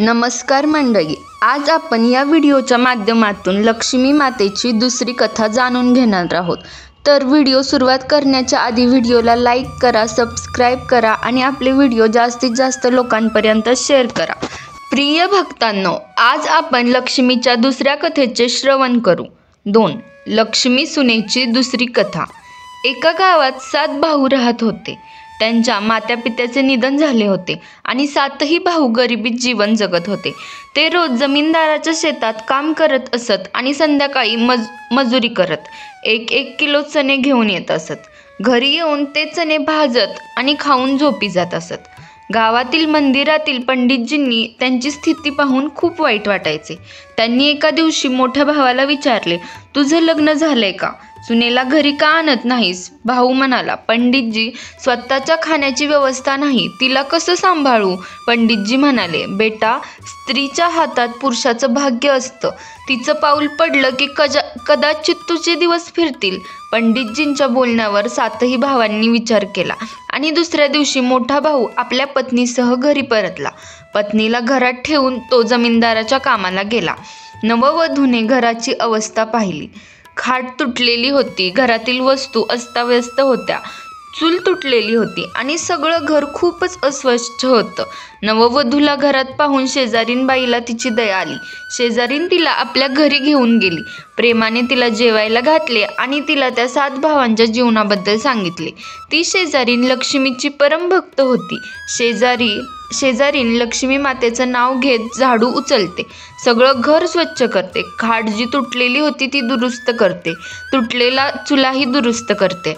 नमस्कार मंडळी, आज आपण या व्हिडिओच्या माध्यमातून लक्ष्मी मातेची दुसरी कथा जाणून घेणार आहोत। तर व्हिडिओ सुरुवात करण्याच्या आधी व्हिडिओला लाईक करा, सबस्क्राईब करा आणि आपले व्हिडिओ जास्तीत जास्त लोकांपर्यंत शेअर करा। प्रिय भक्तांनो, आज आपण लक्ष्मीच्या दुसऱ्या कथेचे श्रवण करू। 2. लक्ष्मी सुनेची दुसरी कथा। एका गावात 7 भाऊ राहत होते। त्यांच्या मातापित्याचे निधन झाले होते आणि 7ही भाऊ गरिबीत जीवन जगत होते। ते रोज जमीनदाराच्या शेतात काम करत असत आणि संध्याकाळी मजुरी करत 1-1 किलो चणे घेऊन येत असत। घरी येऊन ते चणे भाजत आणि खाऊन झोपी जात असत। गावातील मंदिरातील पंडितजींनी त्यांची स्थिती पाहून खूप वाईट वाटायचे। त्यांनी एका दिवशी मोठ्या भावाला विचारले, तुझं लग्न झालंय का? सुनेला घरी का आणत नाहीस? भाऊ म्हणाला, पंडितजी, स्वतःच्या खाण्याची व्यवस्था नाही, तिला कसं सांभाळू? पंडितजी म्हणाले, बेटा, स्त्रीच्या हातात पुरुषाचं भाग्य असतं, तिचं पाऊल पडलं की कदाचित तुझे दिवस फिरतील। पंडितजींच्या बोलण्यावर 7ही भावांनी विचार केला आणि दुसऱ्या दिवशी मोठा भाऊ आपल्या पत्नीसह घरी परतला। पत्नीला घरात ठेवून तो जमीनदाराच्या कामाला गेला। नववधूने घराची अवस्था पाहिली। खाट तुटलेली होती, घरातील वस्तू अस्ताव्यस्त होत्या, चूल तुटलेली होती आणि सगळं घर खूपच अस्वच्छ होतं। नववधूला घरात पाहून शेजारीन बाईला तिची दया आली। शेजारीन तिला आपल्या घरी घेऊन गेली, प्रेमाने तिला जेवायला घातले आणि तिला त्या 7 भावांच्या जीवनाबद्दल सांगितले। ती शेजारीन लक्ष्मीची परमभक्त होती। शेजारीन लक्ष्मी मातेचं नाव घेत झाडू उचलते, सगळं घर स्वच्छ करते, खाट जी तुटलेली होती ती दुरुस्त करते, तुटलेला चुलाही दुरुस्त करते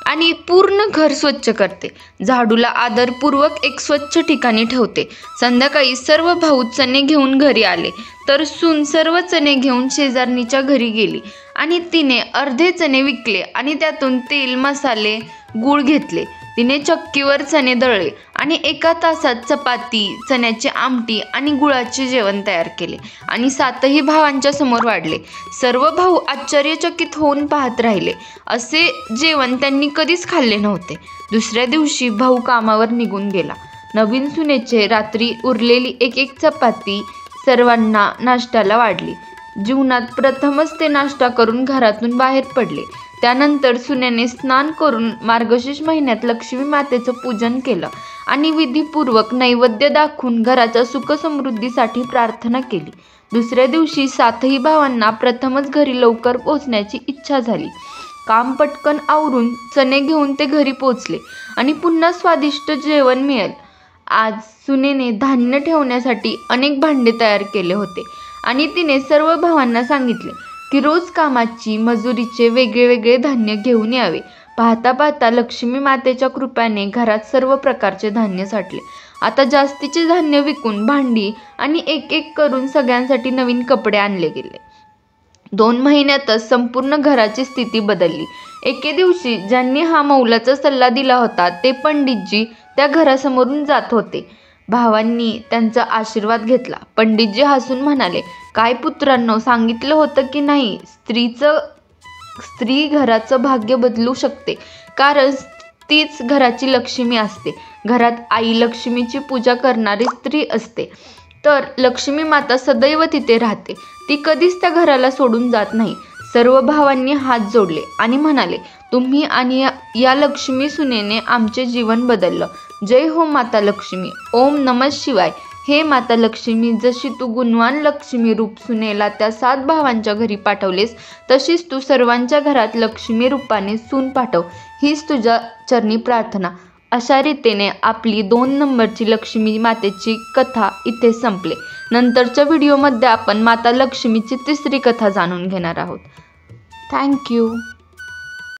आणि पूर्ण घर स्वच्छ करते। झाडूला आदरपूर्वक एक स्वच्छ ठिकाणी ठेवते। संध्याकाळी सर्व भाऊ चणे घेऊन घरी आले तर सून सर्व चणे घेऊन शेजारणीच्या घरी गेली आणि तिने अर्धे चणे विकले आणि त्यातून तेल, मसाले, गूळ घेतले। तिने चक्कीवर चणे दळले आणि 1 तासात चपाती, चण्याची आमटी आणि गुळाचे जेवण तयार केले आणि 7ही भावांच्या समोर वाढले। सर्व भाऊ आश्चर्यचकित होऊन पाहत राहिले। असे जेवण त्यांनी कधीच खाल्ले नव्हते। दुसऱ्या दिवशी भाऊ कामावर निघून गेला। नवीन सुनेचे रात्री उरलेली 1-1 चपाती सर्वांना नाश्त्याला वाढली। जीवनात प्रथमच ते नाश्ता करून घरातून बाहेर पडले। त्यानंतर सुनेने स्नान करून मार्गशीर्ष महिन्यात लक्ष्मी मातेचं पूजन केलं आणि विधीपूर्वक नैवेद्य दाखवून घराच्या सुखसमृद्धीसाठी प्रार्थना केली। दुसऱ्या दिवशी 7ही भावांना प्रथमच घरी लवकर पोहोचण्याची इच्छा झाली। काम पटकन आवरून चणे घेऊन ते घरी पोहोचले आणि पुन्हा स्वादिष्ट जेवण मिळेल। आज सुनेने धान्य ठेवण्यासाठी अनेक भांडे तयार केले होते आणि तिने सर्व भावांना सांगितले की रोज कामाची मजुरीचे वेगळे धान्य घेऊन यावे। पाहता पाहता लक्ष्मी मातेच्या कृपेने घरात सर्व प्रकारचे धान्य साठले। आता जास्तीचे धान्य विकून भांडी आणि 1-1 करून सगळ्यांसाठी नवीन कपडे आणले गेले। 2 महिन्यातच संपूर्ण घराची स्थिती बदलली। एके दिवशी ज्यांनी हा मौलाचा सल्ला दिला होता ते पंडितजी त्या घरासमोरून जात होते। भावांनी त्यांचा आशीर्वाद घेतला। पंडितजी हसून म्हणाले, काय पुत्रांनो, सांगितलं होतं की नाही, स्त्री घराचं भाग्य बदलू शकते, कारण तीच घराची लक्ष्मी असते। घरात आई लक्ष्मीची पूजा करणारी स्त्री असते तर लक्ष्मी माता सदैव तिथे राहते, ती कधीच त्या घराला सोडून जात नाही। सर्व भावांनी हात जोडले आणि म्हणाले, तुम्ही आणि या लक्ष्मी सुनेने आमचे जीवन बदललं। जय हो माता लक्ष्मी। ओम नमः शिवाय। हे माता लक्ष्मी, जशी तू गुणवान लक्ष्मी रूप सुनेला त्या 7 भावांच्या घरी पाठवलेस, तशीच तू सर्वांच्या घरात लक्ष्मी रूपाने सून पाठव, हीच तुझ्या चरणी प्रार्थना। अशा रीतीने आपली 2 नंबरची लक्ष्मी मातेची कथा इथे संपले। नंतरच्या व्हिडिओमध्ये आपण माता लक्ष्मीची तिसरी कथा जाणून घेणार आहोत। थँक्यू।